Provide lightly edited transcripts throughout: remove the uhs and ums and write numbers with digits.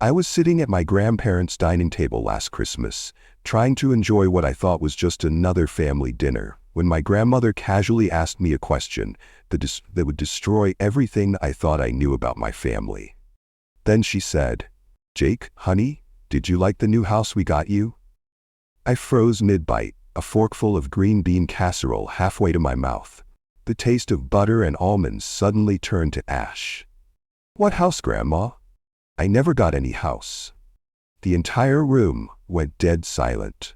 I was sitting at my grandparents' dining table last Christmas, trying to enjoy what I thought was just another family dinner, when my grandmother casually asked me a question that would destroy everything I thought I knew about my family. Then she said, "Jake, honey, did you like the new house we got you?" I froze mid-bite, a forkful of green bean casserole halfway to my mouth. The taste of butter and almonds suddenly turned to ash. "What house, Grandma?" "I never got any house." The entire room went dead silent.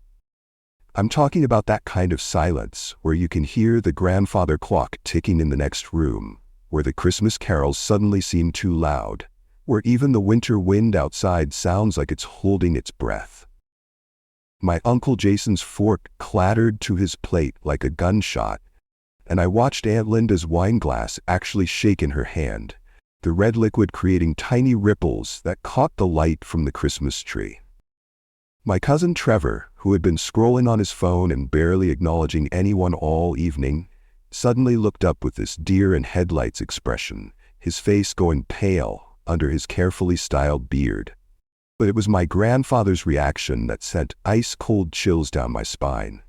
I'm talking about that kind of silence where you can hear the grandfather clock ticking in the next room, where the Christmas carols suddenly seem too loud, where even the winter wind outside sounds like it's holding its breath. My Uncle Jason's fork clattered to his plate like a gunshot, and I watched Aunt Linda's wine glass actually shake in her hand, the red liquid creating tiny ripples that caught the light from the Christmas tree. My cousin Trevor, who had been scrolling on his phone and barely acknowledging anyone all evening, suddenly looked up with this deer in headlights expression, his face going pale under his carefully styled beard. But it was my grandfather's reaction that sent ice-cold chills down my spine.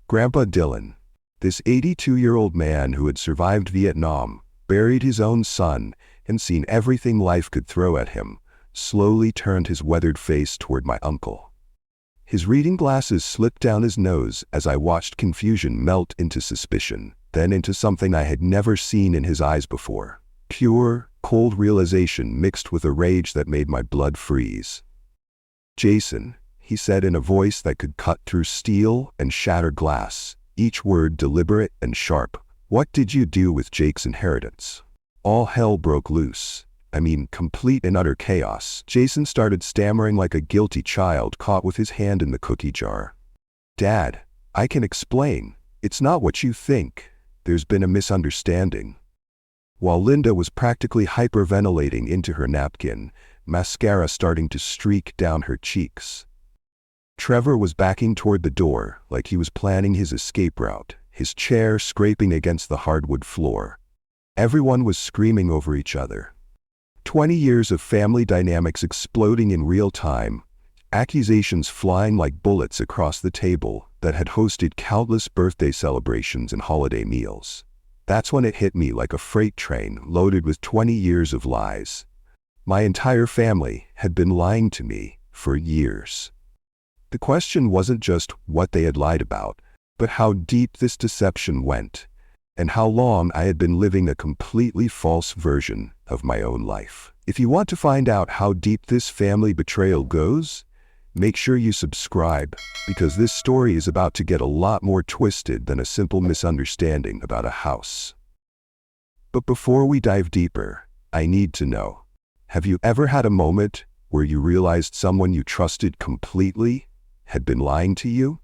Grandpa Dylan, this 82-year-old man who had survived Vietnam, buried his own son, and seen everything life could throw at him, slowly turned his weathered face toward my uncle. His reading glasses slipped down his nose as I watched confusion melt into suspicion, then into something I had never seen in his eyes before. Pure, cold realization mixed with a rage that made my blood freeze. "Jason," he said in a voice that could cut through steel and shatter glass, each word deliberate and sharp. "What did you do with Jake's inheritance?" All hell broke loose. I mean, complete and utter chaos. Jason started stammering like a guilty child caught with his hand in the cookie jar. "Dad, I can explain. It's not what you think. There's been a misunderstanding." While Linda was practically hyperventilating into her napkin, mascara starting to streak down her cheeks. Trevor was backing toward the door like he was planning his escape route, his chair scraping against the hardwood floor. Everyone was screaming over each other. 20 years of family dynamics exploding in real time, accusations flying like bullets across the table that had hosted countless birthday celebrations and holiday meals. That's when it hit me like a freight train loaded with 20 years of lies. My entire family had been lying to me for years. The question wasn't just what they had lied about, but how deep this deception went, and how long I had been living a completely false version of my own life. If you want to find out how deep this family betrayal goes, make sure you subscribe, because this story is about to get a lot more twisted than a simple misunderstanding about a house. But before we dive deeper, I need to know, have you ever had a moment where you realized someone you trusted completely had been lying to you?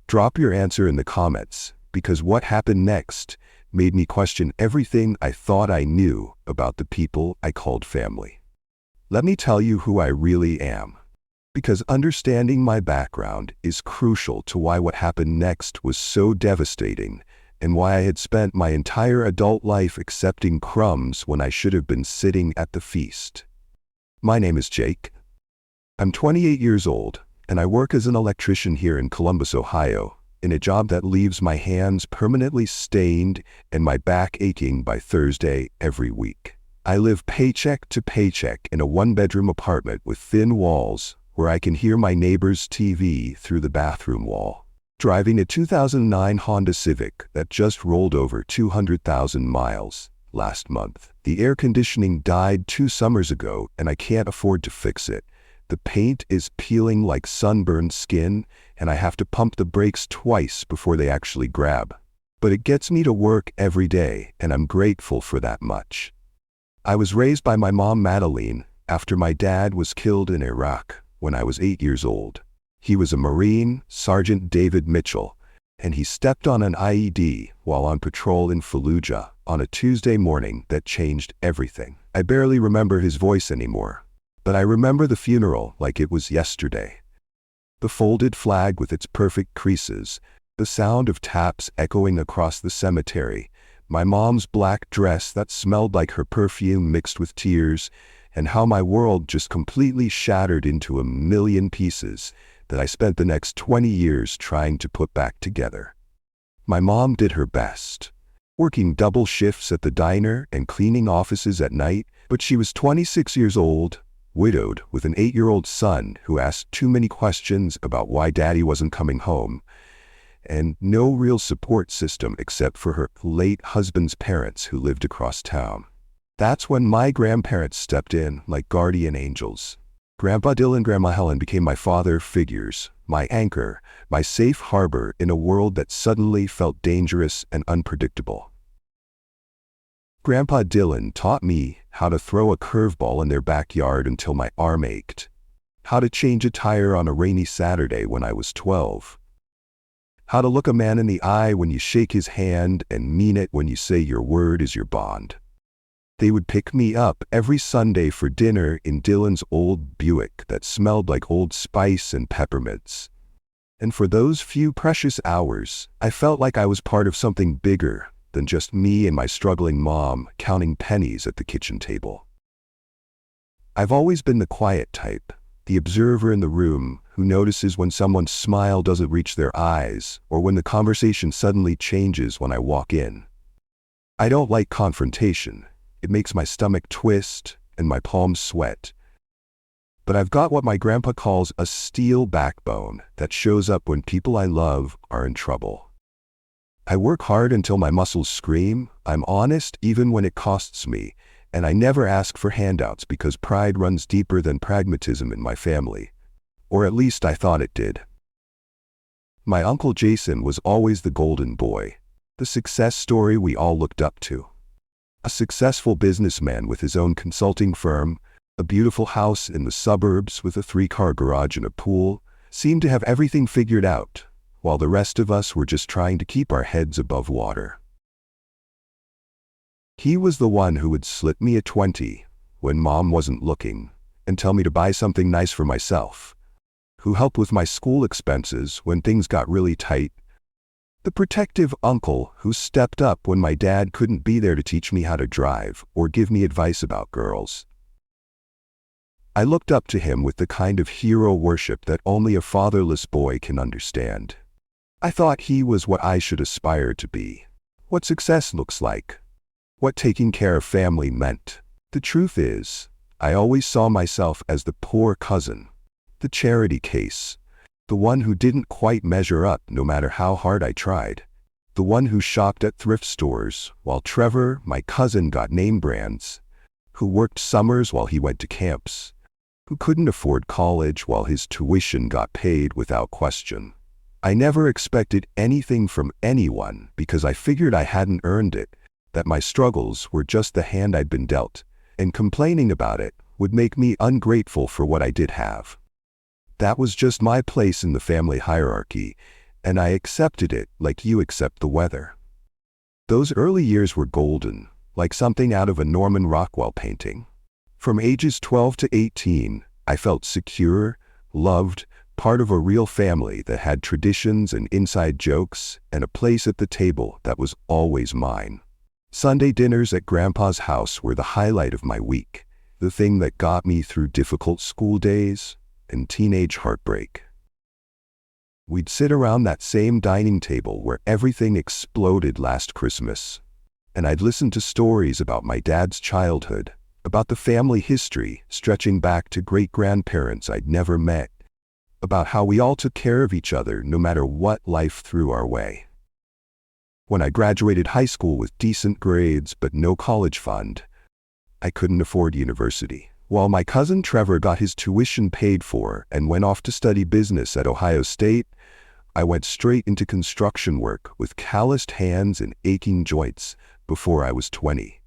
Drop your answer in the comments, because what happened next made me question everything I thought I knew about the people I called family. Let me tell you who I really am, because understanding my background is crucial to why what happened next was so devastating, and why I had spent my entire adult life accepting crumbs when I should have been sitting at the feast. My name is Jake. I'm 28 years old, and I work as an electrician here in Columbus, Ohio, in a job that leaves my hands permanently stained and my back aching by Thursday every week. I live paycheck to paycheck in a one-bedroom apartment with thin walls where I can hear my neighbor's TV through the bathroom wall. Driving a 2009 Honda Civic that just rolled over 200,000 miles last month. The air conditioning died 2 summers ago and I can't afford to fix it. The paint is peeling like sunburned skin, and I have to pump the brakes twice before they actually grab. But it gets me to work every day, and I'm grateful for that much. I was raised by my mom, Madeline, after my dad was killed in Iraq when I was 8 years old. He was a Marine, Sergeant David Mitchell, and he stepped on an IED while on patrol in Fallujah on a Tuesday morning that changed everything. I barely remember his voice anymore, but I remember the funeral like it was yesterday. The folded flag with its perfect creases, the sound of taps echoing across the cemetery, my mom's black dress that smelled like her perfume mixed with tears, and how my world just completely shattered into a million pieces that I spent the next 20 years trying to put back together. My mom did her best, working double shifts at the diner and cleaning offices at night, but she was 26 years old, widowed, with an 8-year-old son who asked too many questions about why daddy wasn't coming home, and no real support system except for her late husband's parents who lived across town. That's when my grandparents stepped in like guardian angels. Grandpa Dylan and Grandma Helen became my father figures, my anchor, my safe harbor in a world that suddenly felt dangerous and unpredictable. Grandpa Dylan taught me how to throw a curveball in their backyard until my arm ached, how to change a tire on a rainy Saturday when I was 12, how to look a man in the eye when you shake his hand and mean it when you say your word is your bond. They would pick me up every Sunday for dinner in Dylan's old Buick that smelled like Old Spice and peppermints. And for those few precious hours, I felt like I was part of something bigger than just me and my struggling mom counting pennies at the kitchen table. I've always been the quiet type, the observer in the room who notices when someone's smile doesn't reach their eyes or when the conversation suddenly changes when I walk in. I don't like confrontation. It makes my stomach twist and my palms sweat. But I've got what my grandpa calls a steel backbone that shows up when people I love are in trouble. I work hard until my muscles scream. I'm honest even when it costs me, and I never ask for handouts because pride runs deeper than pragmatism in my family. Or at least I thought it did. My Uncle Jason was always the golden boy, the success story we all looked up to. A successful businessman with his own consulting firm, a beautiful house in the suburbs with a 3-car garage and a pool, seemed to have everything figured out, while the rest of us were just trying to keep our heads above water. He was the one who would slip me a 20 when mom wasn't looking and tell me to buy something nice for myself, who helped with my school expenses when things got really tight, the protective uncle who stepped up when my dad couldn't be there to teach me how to drive or give me advice about girls. I looked up to him with the kind of hero worship that only a fatherless boy can understand. I thought he was what I should aspire to be, what success looks like, what taking care of family meant. The truth is, I always saw myself as the poor cousin, the charity case, the one who didn't quite measure up no matter how hard I tried, the one who shopped at thrift stores while Trevor, my cousin, got name brands, who worked summers while he went to camps, who couldn't afford college while his tuition got paid without question. I never expected anything from anyone because I figured I hadn't earned it, that my struggles were just the hand I'd been dealt, and complaining about it would make me ungrateful for what I did have. That was just my place in the family hierarchy, and I accepted it like you accept the weather. Those early years were golden, like something out of a Norman Rockwell painting. From ages 12 to 18, I felt secure, loved, part of a real family that had traditions and inside jokes and a place at the table that was always mine. Sunday dinners at Grandpa's house were the highlight of my week, the thing that got me through difficult school days and teenage heartbreak. We'd sit around that same dining table where everything exploded last Christmas, and I'd listen to stories about my dad's childhood, about the family history stretching back to great-grandparents I'd never met, about how we all took care of each other no matter what life threw our way. When I graduated high school with decent grades but no college fund, I couldn't afford university. While my cousin Trevor got his tuition paid for and went off to study business at Ohio State, I went straight into construction work with calloused hands and aching joints before I was 20.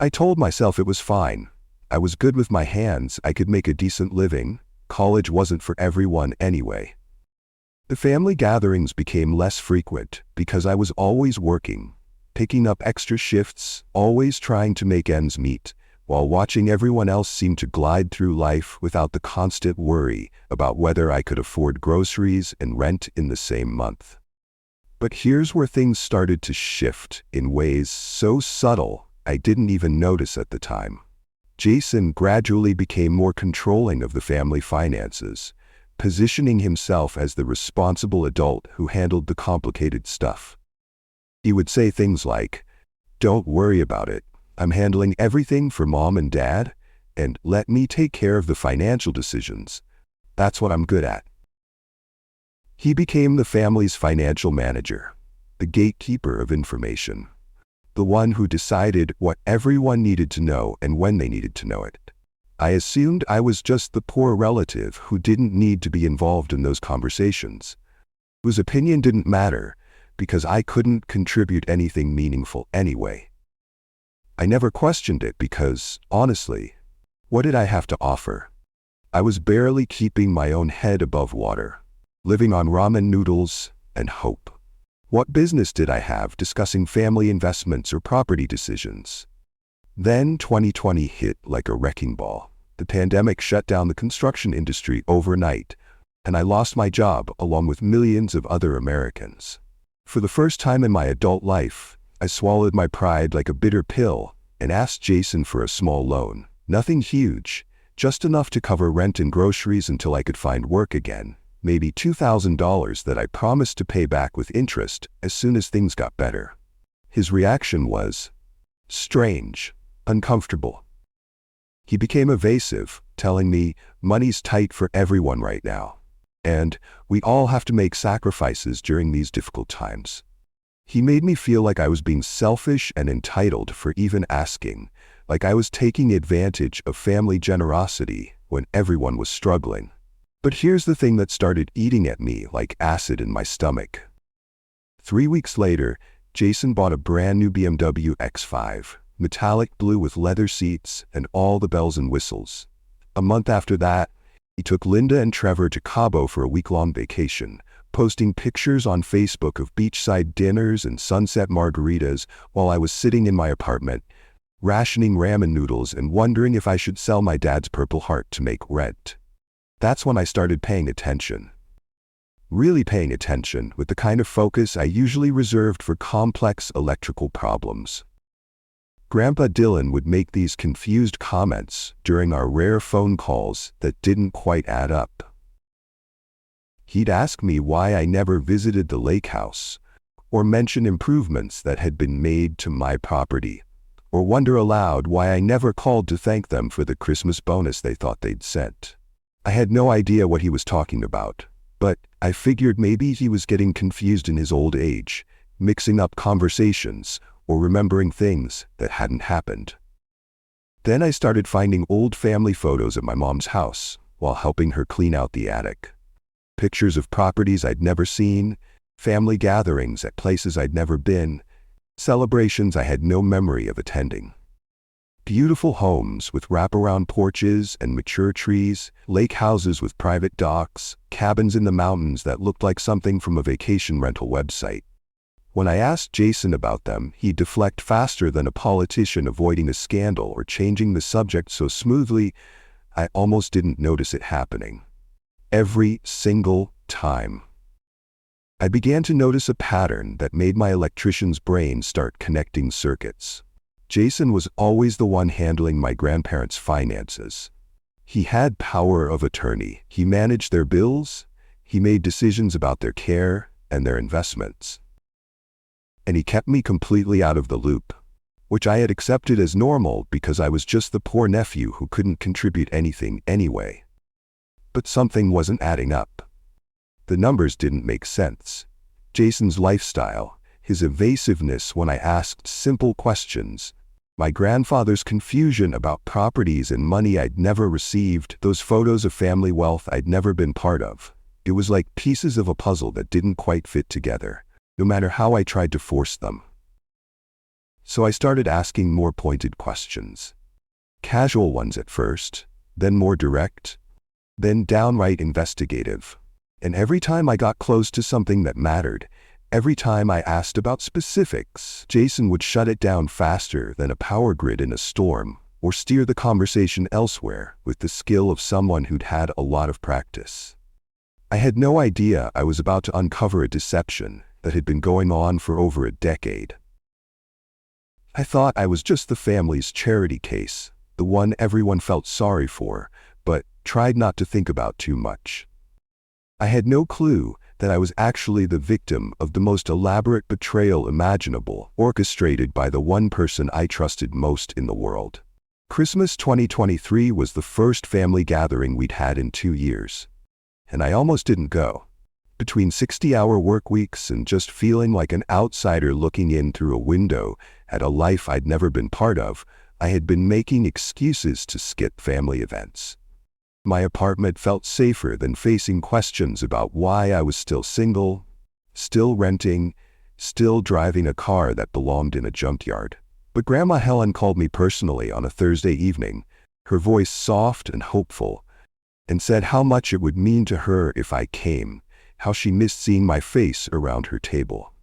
I told myself it was fine. I was good with my hands, I could make a decent living. College wasn't for everyone anyway. The family gatherings became less frequent because I was always working, picking up extra shifts, always trying to make ends meet, while watching everyone else seem to glide through life without the constant worry about whether I could afford groceries and rent in the same month. But here's where things started to shift in ways so subtle I didn't even notice at the time. Jason gradually became more controlling of the family finances, positioning himself as the responsible adult who handled the complicated stuff. He would say things like, "Don't worry about it. I'm handling everything for mom and dad, and let me take care of the financial decisions. That's what I'm good at." He became the family's financial manager, the gatekeeper of information, the one who decided what everyone needed to know and when they needed to know it. I assumed I was just the poor relative who didn't need to be involved in those conversations, whose opinion didn't matter because I couldn't contribute anything meaningful anyway. I never questioned it because, honestly, what did I have to offer? I was barely keeping my own head above water, living on ramen noodles and hope. What business did I have discussing family investments or property decisions? Then 2020 hit like a wrecking ball. The pandemic shut down the construction industry overnight, and I lost my job along with millions of other Americans. For the first time in my adult life, I swallowed my pride like a bitter pill and asked Jason for a small loan. Nothing huge, just enough to cover rent and groceries until I could find work again. Maybe $2,000 that I promised to pay back with interest as soon as things got better. His reaction was strange, uncomfortable. He became evasive, telling me money's tight for everyone right now, and we all have to make sacrifices during these difficult times. He made me feel like I was being selfish and entitled for even asking, like I was taking advantage of family generosity when everyone was struggling. But here's the thing that started eating at me like acid in my stomach. 3 weeks later, Jason bought a brand new BMW X5, metallic blue with leather seats and all the bells and whistles. A month after that, he took Linda and Trevor to Cabo for a week-long vacation, posting pictures on Facebook of beachside dinners and sunset margaritas while I was sitting in my apartment, rationing ramen noodles and wondering if I should sell my dad's Purple Heart to make rent. That's when I started paying attention. Really paying attention with the kind of focus I usually reserved for complex electrical problems. Grandpa Dylan would make these confused comments during our rare phone calls that didn't quite add up. He'd ask me why I never visited the lake house, or mention improvements that had been made to my property, or wonder aloud why I never called to thank them for the Christmas bonus they thought they'd sent. I had no idea what he was talking about, but I figured maybe he was getting confused in his old age, mixing up conversations or remembering things that hadn't happened. Then I started finding old family photos at my mom's house while helping her clean out the attic. Pictures of properties I'd never seen, family gatherings at places I'd never been, celebrations I had no memory of attending. Beautiful homes with wraparound porches and mature trees, lake houses with private docks, cabins in the mountains that looked like something from a vacation rental website. When I asked Jason about them, he'd deflect faster than a politician avoiding a scandal or changing the subject so smoothly, I almost didn't notice it happening. Every single time. I began to notice a pattern that made my electrician's brain start connecting circuits. Jason was always the one handling my grandparents' finances. He had power of attorney. He managed their bills, he made decisions about their care and their investments. And he kept me completely out of the loop, which I had accepted as normal because I was just the poor nephew who couldn't contribute anything anyway. But something wasn't adding up. The numbers didn't make sense. Jason's lifestyle, his evasiveness when I asked simple questions, my grandfather's confusion about properties and money I'd never received, those photos of family wealth I'd never been part of. It was like pieces of a puzzle that didn't quite fit together, no matter how I tried to force them. So I started asking more pointed questions. Casual ones at first, then more direct, then downright investigative. And every time I got close to something that mattered, every time I asked about specifics, Jason would shut it down faster than a power grid in a storm, or steer the conversation elsewhere with the skill of someone who'd had a lot of practice. I had no idea I was about to uncover a deception that had been going on for over a decade. I thought I was just the family's charity case, the one everyone felt sorry for, but tried not to think about too much. I had no clue that I was actually the victim of the most elaborate betrayal imaginable, orchestrated by the one person I trusted most in the world. Christmas 2023 was the first family gathering we'd had in 2 years, and I almost didn't go. Between 60-hour work weeks and just feeling like an outsider looking in through a window at a life I'd never been part of, I had been making excuses to skip family events. My apartment felt safer than facing questions about why I was still single, still renting, still driving a car that belonged in a junkyard. But Grandma Helen called me personally on a Thursday evening, her voice soft and hopeful, and said how much it would mean to her if I came, how she missed seeing my face around her table.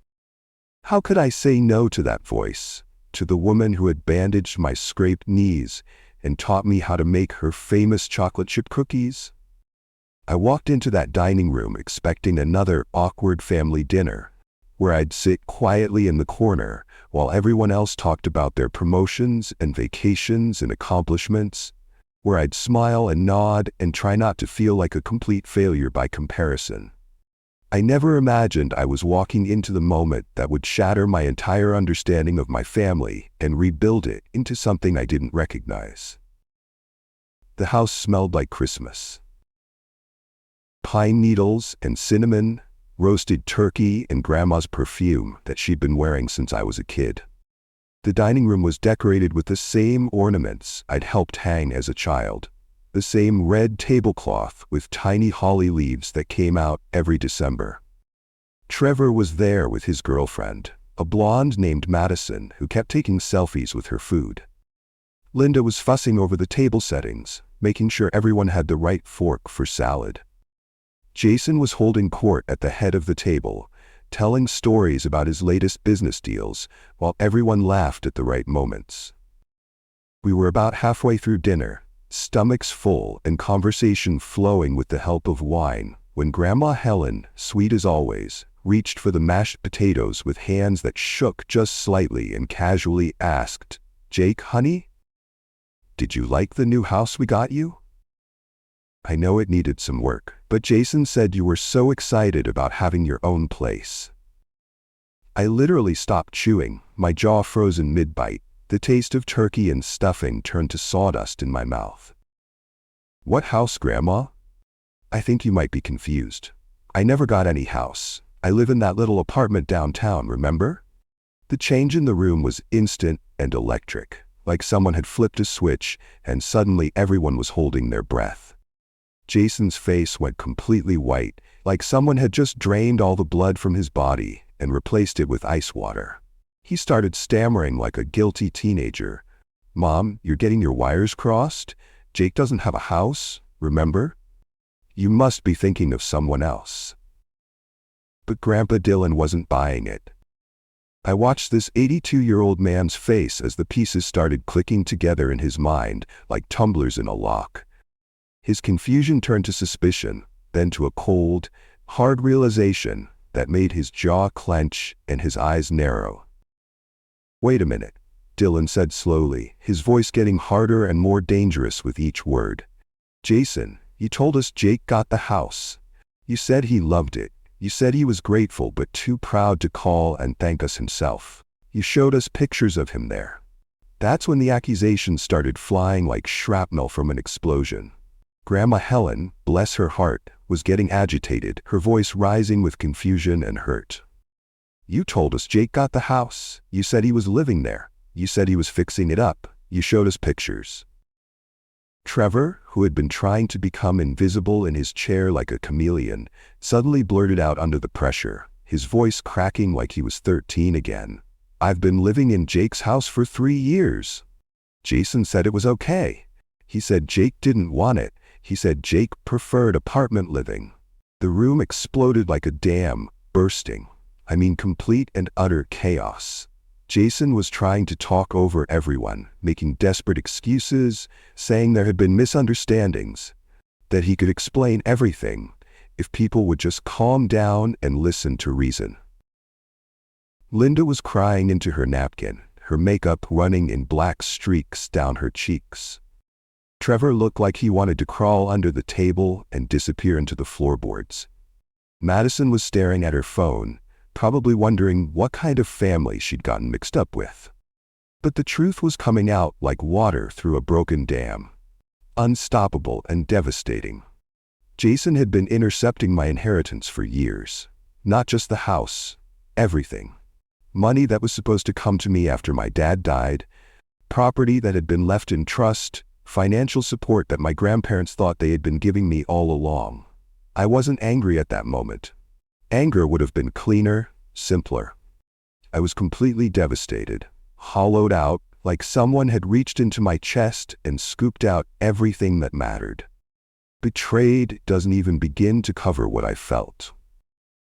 How could I say no to that voice, to the woman who had bandaged my scraped knees and taught me how to make her famous chocolate chip cookies? I walked into that dining room expecting another awkward family dinner, where I'd sit quietly in the corner while everyone else talked about their promotions and vacations and accomplishments, where I'd smile and nod and try not to feel like a complete failure by comparison. I never imagined I was walking into the moment that would shatter my entire understanding of my family and rebuild it into something I didn't recognize. The house smelled like Christmas. Pine needles and cinnamon, roasted turkey and Grandma's perfume that she'd been wearing since I was a kid. The dining room was decorated with the same ornaments I'd helped hang as a child. The same red tablecloth with tiny holly leaves that came out every December. Trevor was there with his girlfriend, a blonde named Madison who kept taking selfies with her food. Linda was fussing over the table settings, making sure everyone had the right fork for salad. Jason was holding court at the head of the table, telling stories about his latest business deals, while everyone laughed at the right moments. We were about halfway through dinner, stomachs full and conversation flowing with the help of wine, when Grandma Helen, sweet as always, reached for the mashed potatoes with hands that shook just slightly and casually asked, "Jake, honey? Did you like the new house we got you?" I know it needed some work, but Jason said you were so excited about having your own place. I literally stopped chewing, my jaw frozen mid-bite. The taste of turkey and stuffing turned to sawdust in my mouth. "What house, Grandma?" "I think you might be confused. I never got any house. I live in that little apartment downtown, remember?" The change in the room was instant and electric, like someone had flipped a switch and suddenly everyone was holding their breath. Jason's face went completely white, like someone had just drained all the blood from his body and replaced it with ice water. He started stammering like a guilty teenager. "Mom, you're getting your wires crossed? Jake doesn't have a house, remember? You must be thinking of someone else." But Grandpa Dylan wasn't buying it. I watched this 82-year-old man's face as the pieces started clicking together in his mind like tumblers in a lock. His confusion turned to suspicion, then to a cold, hard realization that made his jaw clench and his eyes narrow. "Wait a minute," Dylan said slowly, his voice getting harder and more dangerous with each word. "Jason, you told us Jake got the house. You said he loved it. You said he was grateful but too proud to call and thank us himself. You showed us pictures of him there." That's when the accusations started flying like shrapnel from an explosion. Grandma Helen, bless her heart, was getting agitated, her voice rising with confusion and hurt. "You told us Jake got the house. You said he was living there. You said he was fixing it up. You showed us pictures." Trevor, who had been trying to become invisible in his chair like a chameleon, suddenly blurted out under the pressure, his voice cracking like he was 13 again. "I've been living in Jake's house for 3 years. Jason said it was okay. He said Jake didn't want it. He said Jake preferred apartment living." The room exploded like a dam, bursting. I mean, complete and utter chaos. Jason was trying to talk over everyone, making desperate excuses, saying there had been misunderstandings, that he could explain everything if people would just calm down and listen to reason. Linda was crying into her napkin, her makeup running in black streaks down her cheeks. Trevor looked like he wanted to crawl under the table and disappear into the floorboards. Madison was staring at her phone, probably wondering what kind of family she'd gotten mixed up with. But the truth was coming out like water through a broken dam. Unstoppable and devastating. Jason had been intercepting my inheritance for years. Not just the house, everything. Money that was supposed to come to me after my dad died, property that had been left in trust, financial support that my grandparents thought they had been giving me all along. I wasn't angry at that moment. Anger would have been cleaner, simpler. I was completely devastated, hollowed out, like someone had reached into my chest and scooped out everything that mattered. Betrayed doesn't even begin to cover what I felt.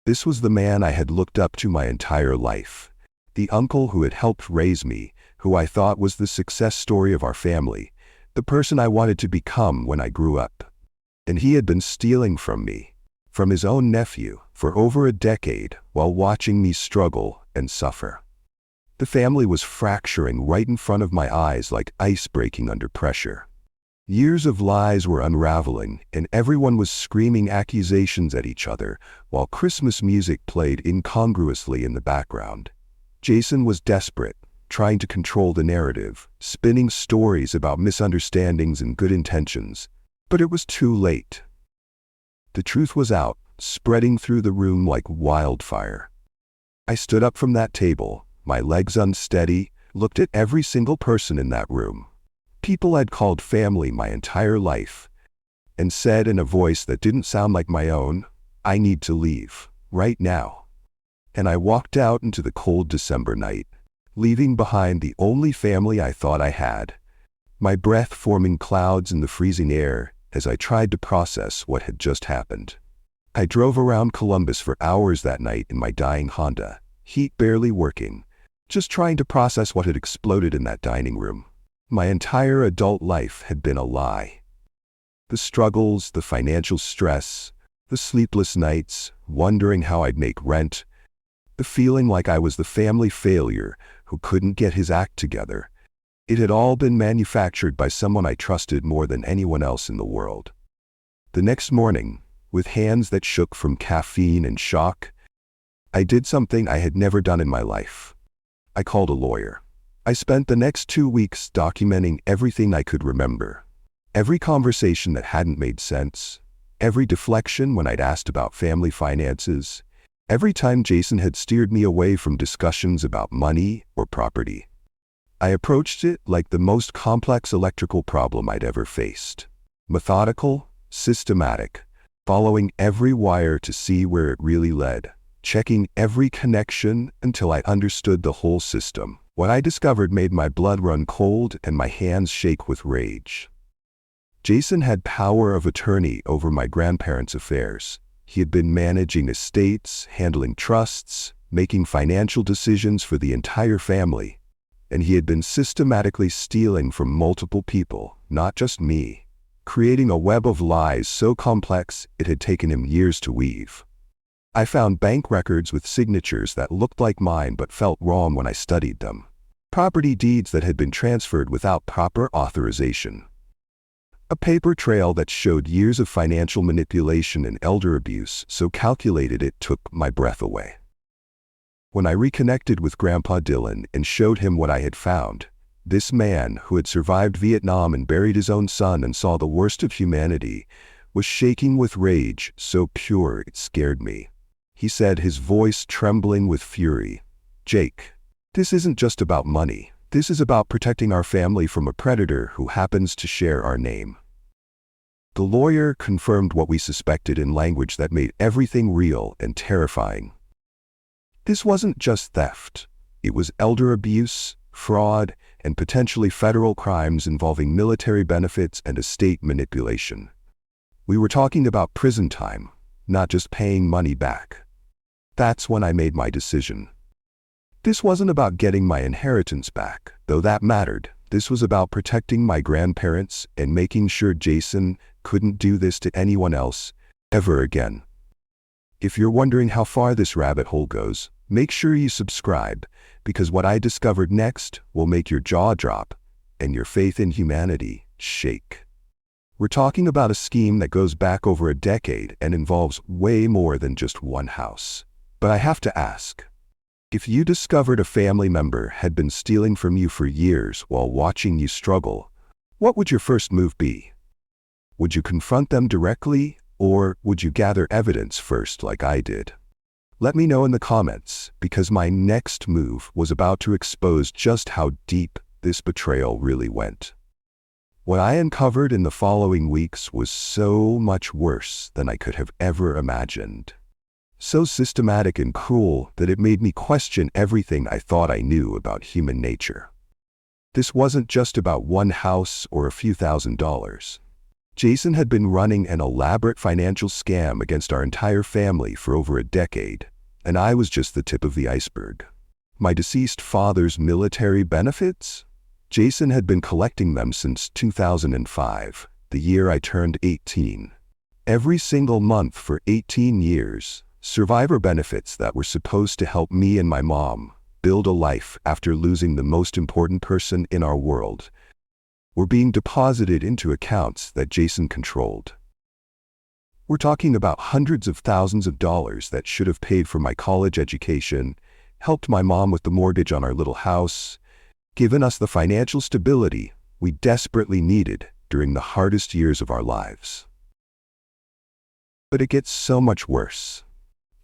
This was the man I had looked up to my entire life. The uncle who had helped raise me, who I thought was the success story of our family, the person I wanted to become when I grew up. And he had been stealing from me, from his own nephew, for over a decade while watching me struggle and suffer. The family was fracturing right in front of my eyes like ice breaking under pressure. Years of lies were unraveling, and everyone was screaming accusations at each other while Christmas music played incongruously in the background. Jason was desperate, trying to control the narrative, spinning stories about misunderstandings and good intentions. But it was too late. The truth was out, spreading through the room like wildfire. I stood up from that table, my legs unsteady, looked at every single person in that room. People I'd called family my entire life, and said in a voice that didn't sound like my own, "I need to leave, right now." And I walked out into the cold December night, leaving behind the only family I thought I had, my breath forming clouds in the freezing air as I tried to process what had just happened. I drove around Columbus for hours that night in my dying Honda, heat barely working, just trying to process what had exploded in that dining room. My entire adult life had been a lie. The struggles, the financial stress, the sleepless nights, wondering how I'd make rent, the feeling like I was the family failure who couldn't get his act together. It had all been manufactured by someone I trusted more than anyone else in the world. The next morning, with hands that shook from caffeine and shock, I did something I had never done in my life. I called a lawyer. I spent the next 2 weeks documenting everything I could remember. Every conversation that hadn't made sense, every deflection when I'd asked about family finances, every time Jason had steered me away from discussions about money or property. I approached it like the most complex electrical problem I'd ever faced. Methodical, systematic, following every wire to see where it really led, checking every connection until I understood the whole system. What I discovered made my blood run cold and my hands shake with rage. Jason had power of attorney over my grandparents' affairs. He had been managing estates, handling trusts, making financial decisions for the entire family. And he had been systematically stealing from multiple people, not just me, creating a web of lies so complex it had taken him years to weave. I found bank records with signatures that looked like mine but felt wrong when I studied them. Property deeds that had been transferred without proper authorization. A paper trail that showed years of financial manipulation and elder abuse so calculated it took my breath away. When I reconnected with Grandpa Dylan and showed him what I had found, this man who had survived Vietnam and buried his own son and saw the worst of humanity was shaking with rage so pure it scared me. He said, his voice trembling with fury, "Jake, this isn't just about money. This is about protecting our family from a predator who happens to share our name." The lawyer confirmed what we suspected in language that made everything real and terrifying. This wasn't just theft. It was elder abuse, fraud, and potentially federal crimes involving military benefits and estate manipulation. We were talking about prison time, not just paying money back. That's when I made my decision. This wasn't about getting my inheritance back, though that mattered. This was about protecting my grandparents and making sure Jason couldn't do this to anyone else ever again. If you're wondering how far this rabbit hole goes, Make sure you subscribe, because what I discovered next will make your jaw drop and your faith in humanity shake. We're talking about a scheme that goes back over a decade and involves way more than just one house. But I have to ask, if you discovered a family member had been stealing from you for years while watching you struggle, what would your first move be? Would you confront them directly, or would you gather evidence first like I did? Let me know in the comments, because my next move was about to expose just how deep this betrayal really went. What I uncovered in the following weeks was so much worse than I could have ever imagined. So systematic and cruel that it made me question everything I thought I knew about human nature. This wasn't just about one house or a few $1,000s. Jason had been running an elaborate financial scam against our entire family for over a decade, and I was just the tip of the iceberg. My deceased father's military benefits? Jason had been collecting them since 2005, the year I turned 18. Every single month for 18 years, survivor benefits that were supposed to help me and my mom build a life after losing the most important person in our world were being deposited into accounts that Jason controlled. We're talking about hundreds of thousands of dollars that should have paid for my college education, helped my mom with the mortgage on our little house, given us the financial stability we desperately needed during the hardest years of our lives. But it gets so much worse.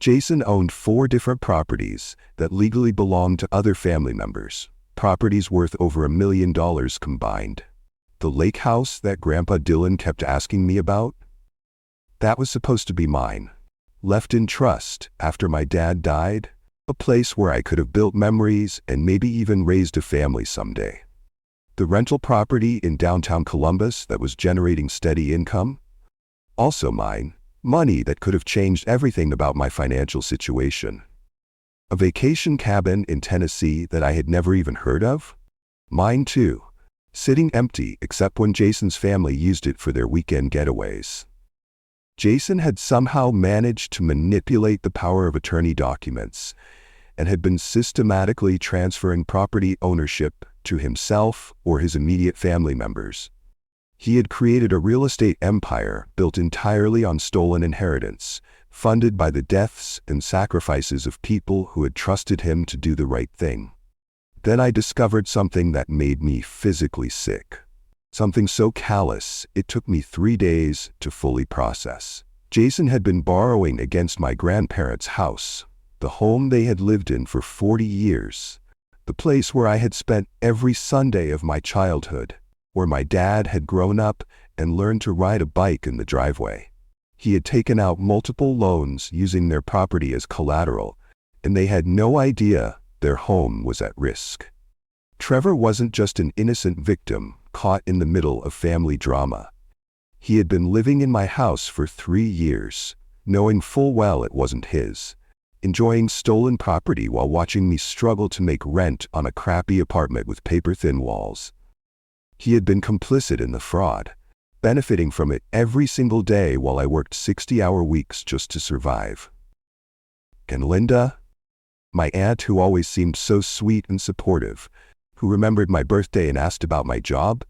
Jason owned 4 different properties that legally belonged to other family members, properties worth over $1 million combined. The lake house that Grandpa Dylan kept asking me about? That was supposed to be mine. Left in trust after my dad died, a place where I could have built memories and maybe even raised a family someday. The rental property in downtown Columbus that was generating steady income? Also mine. Money that could have changed everything about my financial situation. A vacation cabin in Tennessee that I had never even heard of? Mine too. Sitting empty except when Jason's family used it for their weekend getaways. Jason had somehow managed to manipulate the power of attorney documents and had been systematically transferring property ownership to himself or his immediate family members. He had created a real estate empire built entirely on stolen inheritance, funded by the deaths and sacrifices of people who had trusted him to do the right thing. Then I discovered something that made me physically sick. Something so callous, it took me 3 days to fully process. Jason had been borrowing against my grandparents' house, the home they had lived in for 40 years, the place where I had spent every Sunday of my childhood, where my dad had grown up and learned to ride a bike in the driveway. He had taken out multiple loans using their property as collateral, and they had no idea their home was at risk. Trevor wasn't just an innocent victim caught in the middle of family drama. He had been living in my house for 3 years, knowing full well it wasn't his, enjoying stolen property while watching me struggle to make rent on a crappy apartment with paper-thin walls. He had been complicit in the fraud, benefiting from it every single day while I worked 60-hour weeks just to survive. And Linda, my aunt who always seemed so sweet and supportive, who remembered my birthday and asked about my job?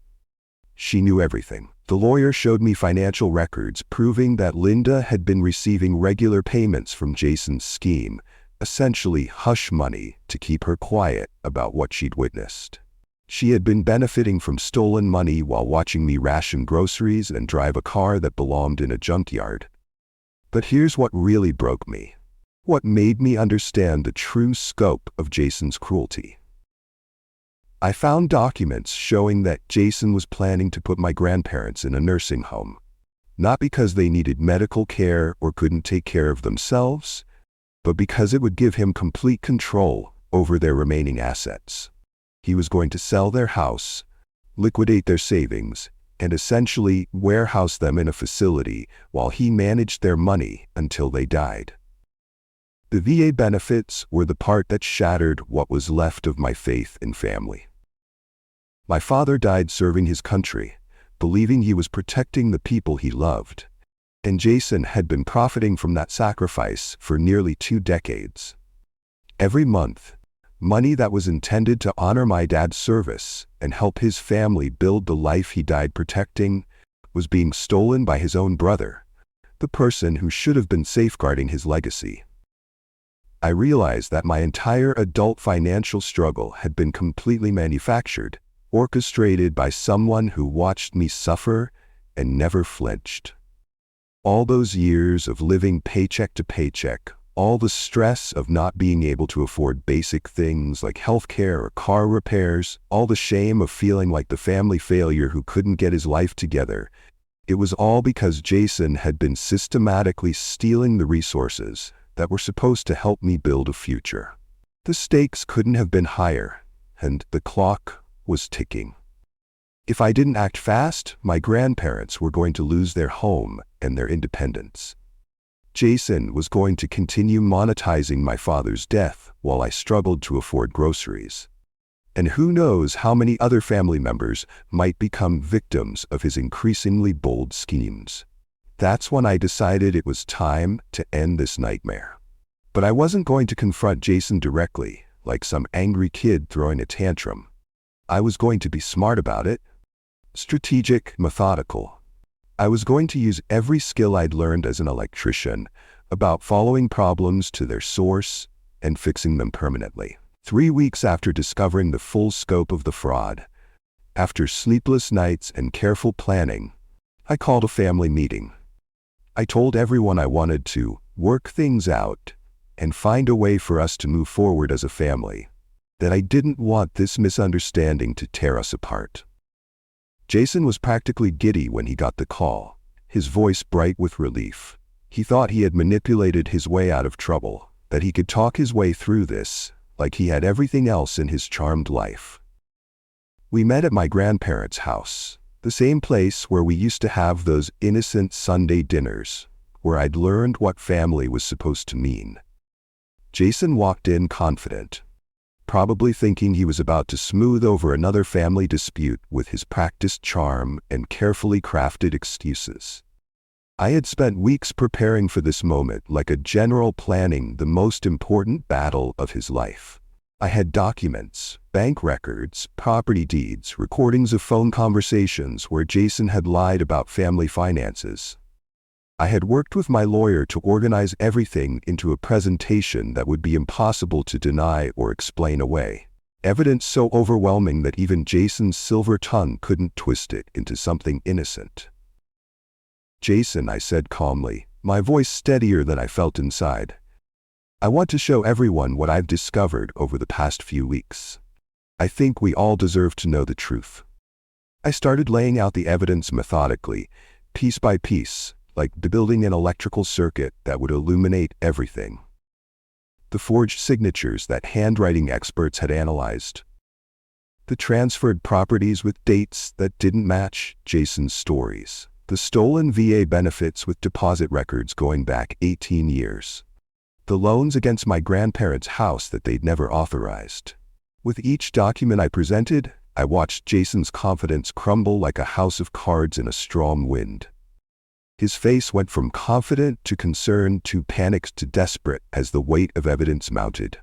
She knew everything. The lawyer showed me financial records proving that Linda had been receiving regular payments from Jason's scheme, essentially hush money to keep her quiet about what she'd witnessed. She had been benefiting from stolen money while watching me ration groceries and drive a car that belonged in a junkyard. But here's what really broke me. What made me understand the true scope of Jason's cruelty. I found documents showing that Jason was planning to put my grandparents in a nursing home, not because they needed medical care or couldn't take care of themselves, but because it would give him complete control over their remaining assets. He was going to sell their house, liquidate their savings, and essentially warehouse them in a facility while he managed their money until they died. The VA benefits were the part that shattered what was left of my faith in family. My father died serving his country, believing he was protecting the people he loved, and Jason had been profiting from that sacrifice for nearly 2 decades. Every month, money that was intended to honor my dad's service and help his family build the life he died protecting was being stolen by his own brother, the person who should have been safeguarding his legacy. I realized that my entire adult financial struggle had been completely manufactured, orchestrated by someone who watched me suffer and never flinched. All those years of living paycheck to paycheck, all the stress of not being able to afford basic things like healthcare or car repairs, all the shame of feeling like the family failure who couldn't get his life together, it was all because Jason had been systematically stealing the resources that were supposed to help me build a future. The stakes couldn't have been higher, and the clock was ticking. If I didn't act fast, my grandparents were going to lose their home and their independence. Jason was going to continue monetizing my father's death while I struggled to afford groceries. And who knows how many other family members might become victims of his increasingly bold schemes. That's when I decided it was time to end this nightmare. But I wasn't going to confront Jason directly, like some angry kid throwing a tantrum. I was going to be smart about it. Strategic, methodical. I was going to use every skill I'd learned as an electrician about following problems to their source and fixing them permanently. 3 weeks after discovering the full scope of the fraud, after sleepless nights and careful planning, I called a family meeting. I told everyone I wanted to work things out and find a way for us to move forward as a family, that I didn't want this misunderstanding to tear us apart. Jason was practically giddy when he got the call, his voice bright with relief. He thought he had manipulated his way out of trouble, that he could talk his way through this, like he had everything else in his charmed life. We met at my grandparents' house, the same place where we used to have those innocent Sunday dinners, where I'd learned what family was supposed to mean. Jason walked in confident, probably thinking he was about to smooth over another family dispute with his practiced charm and carefully crafted excuses. I had spent weeks preparing for this moment like a general planning the most important battle of his life. I had documents, bank records, property deeds, recordings of phone conversations where Jason had lied about family finances. I had worked with my lawyer to organize everything into a presentation that would be impossible to deny or explain away. Evidence so overwhelming that even Jason's silver tongue couldn't twist it into something innocent. "Jason," I said calmly, my voice steadier than I felt inside. "I want to show everyone what I've discovered over the past few weeks. I think we all deserve to know the truth." I started laying out the evidence methodically, piece by piece, like building an electrical circuit that would illuminate everything. The forged signatures that handwriting experts had analyzed. The transferred properties with dates that didn't match Jason's stories. The stolen VA benefits with deposit records going back 18 years. The loans against my grandparents' house that they'd never authorized. With each document I presented, I watched Jason's confidence crumble like a house of cards in a strong wind. His face went from confident to concerned to panicked to desperate as the weight of evidence mounted.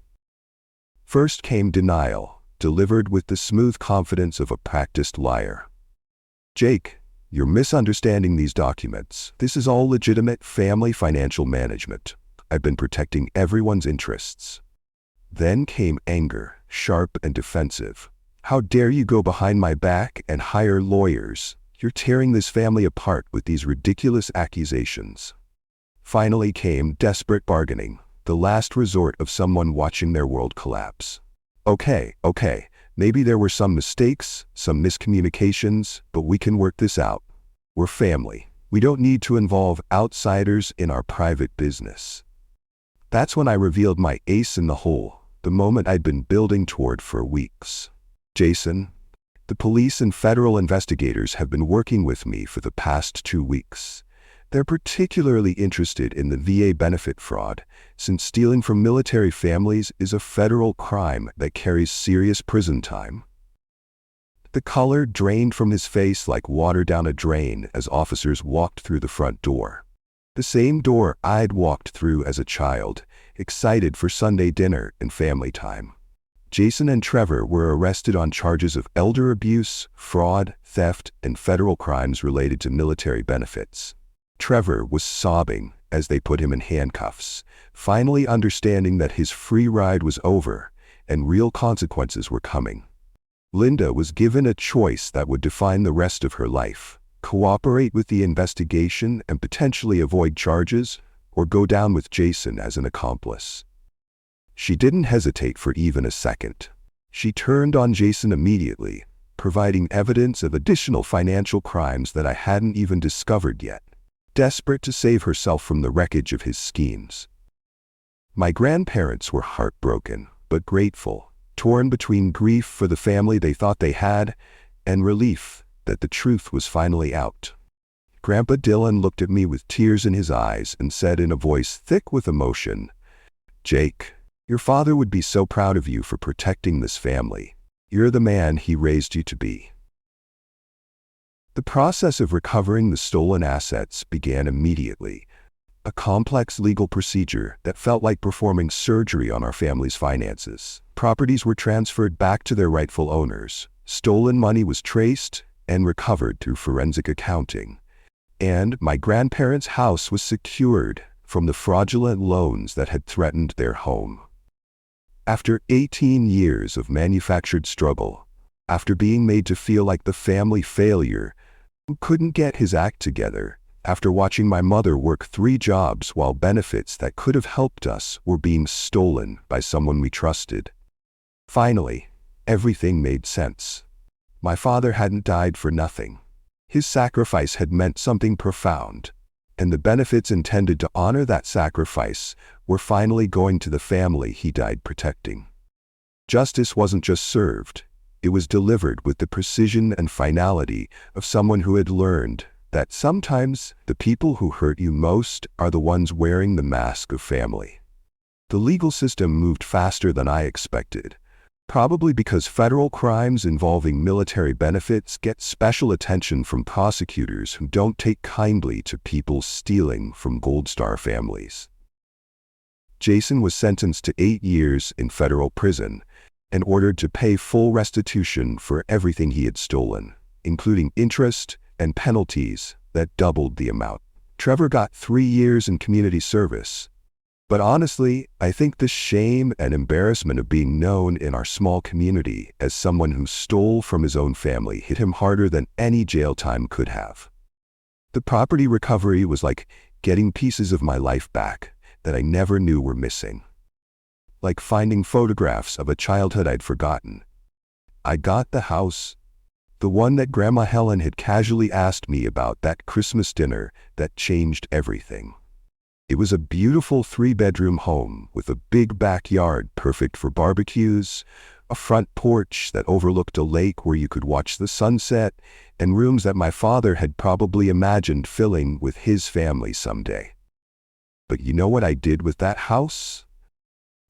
First came denial, delivered with the smooth confidence of a practiced liar. "Jake, you're misunderstanding these documents. This is all legitimate family financial management. I've been protecting everyone's interests." Then came anger, sharp and defensive. "How dare you go behind my back and hire lawyers? You're tearing this family apart with these ridiculous accusations." Finally came desperate bargaining, the last resort of someone watching their world collapse. Okay, maybe there were some mistakes, some miscommunications, but we can work this out. We're family. We don't need to involve outsiders in our private business." That's when I revealed my ace in the hole, the moment I'd been building toward for weeks. "Jason, the police and federal investigators have been working with me for the past 2 weeks. They're particularly interested in the VA benefit fraud, since stealing from military families is a federal crime that carries serious prison time." The color drained from his face like water down a drain as officers walked through the front door. The same door I'd walked through as a child, excited for Sunday dinner and family time. Jason and Trevor were arrested on charges of elder abuse, fraud, theft, and federal crimes related to military benefits. Trevor was sobbing as they put him in handcuffs, finally understanding that his free ride was over and real consequences were coming. Linda was given a choice that would define the rest of her life: cooperate with the investigation and potentially avoid charges, or go down with Jason as an accomplice. She didn't hesitate for even a second. She turned on Jason immediately, providing evidence of additional financial crimes that I hadn't even discovered yet, desperate to save herself from the wreckage of his schemes. My grandparents were heartbroken, but grateful, torn between grief for the family they thought they had and relief that the truth was finally out. Grandpa Dylan looked at me with tears in his eyes and said in a voice thick with emotion, "Jake, your father would be so proud of you for protecting this family. You're the man he raised you to be." The process of recovering the stolen assets began immediately, a complex legal procedure that felt like performing surgery on our family's finances. Properties were transferred back to their rightful owners, stolen money was traced and recovered through forensic accounting, and my grandparents' house was secured from the fraudulent loans that had threatened their home. After 18 years of manufactured struggle, after being made to feel like the family failure who couldn't get his act together, after watching my mother work 3 jobs while benefits that could have helped us were being stolen by someone we trusted, finally, everything made sense. My father hadn't died for nothing. His sacrifice had meant something profound, and the benefits intended to honor that sacrifice were finally going to the family he died protecting. Justice wasn't just served, it was delivered with the precision and finality of someone who had learned that sometimes the people who hurt you most are the ones wearing the mask of family. The legal system moved faster than I expected, probably because federal crimes involving military benefits get special attention from prosecutors who don't take kindly to people stealing from Gold Star families. Jason was sentenced to 8 years in federal prison and ordered to pay full restitution for everything he had stolen, including interest and penalties that doubled the amount. Trevor got 3 years in community service. But honestly, I think the shame and embarrassment of being known in our small community as someone who stole from his own family hit him harder than any jail time could have. The property recovery was like getting pieces of my life back that I never knew were missing. Like finding photographs of a childhood I'd forgotten. I got the house, the one that Grandma Helen had casually asked me about that Christmas dinner that changed everything. It was a beautiful 3-bedroom home with a big backyard perfect for barbecues, a front porch that overlooked a lake where you could watch the sunset, and rooms that my father had probably imagined filling with his family someday. But you know what I did with that house?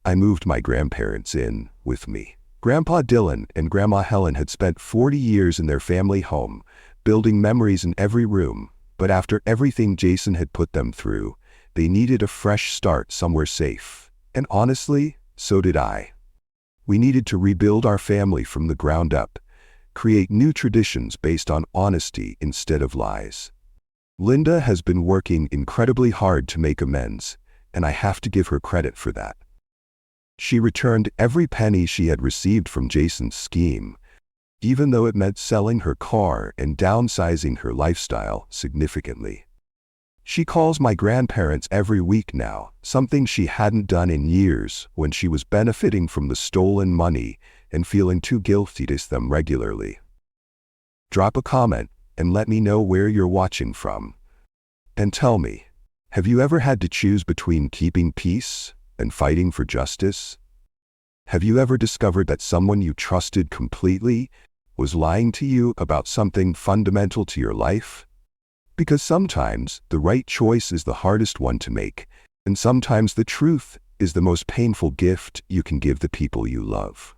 I moved my grandparents in with me. Grandpa Dylan and Grandma Helen had spent 40 years in their family home, building memories in every room, but after everything Jason had put them through, they needed a fresh start somewhere safe. And honestly, so did I. We needed to rebuild our family from the ground up, create new traditions based on honesty instead of lies. Linda has been working incredibly hard to make amends, and I have to give her credit for that. She returned every penny she had received from Jason's scheme, even though it meant selling her car and downsizing her lifestyle significantly. She calls my grandparents every week now, something she hadn't done in years when she was benefiting from the stolen money and feeling too guilty to see them regularly. Drop a comment and let me know where you're watching from. And tell me, have you ever had to choose between keeping peace and fighting for justice? Have you ever discovered that someone you trusted completely was lying to you about something fundamental to your life? Because sometimes the right choice is the hardest one to make, and sometimes the truth is the most painful gift you can give the people you love.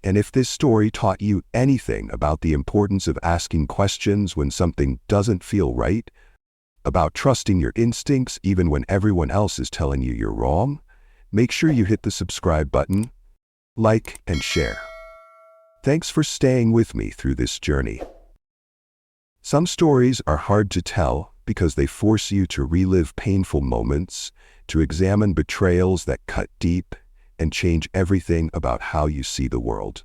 And if this story taught you anything about the importance of asking questions when something doesn't feel right, about trusting your instincts even when everyone else is telling you you're wrong. Make sure you hit the subscribe button, like, and share. Thanks for staying with me through this journey. Some stories are hard to tell because they force you to relive painful moments, to examine betrayals that cut deep, and change everything about how you see the world.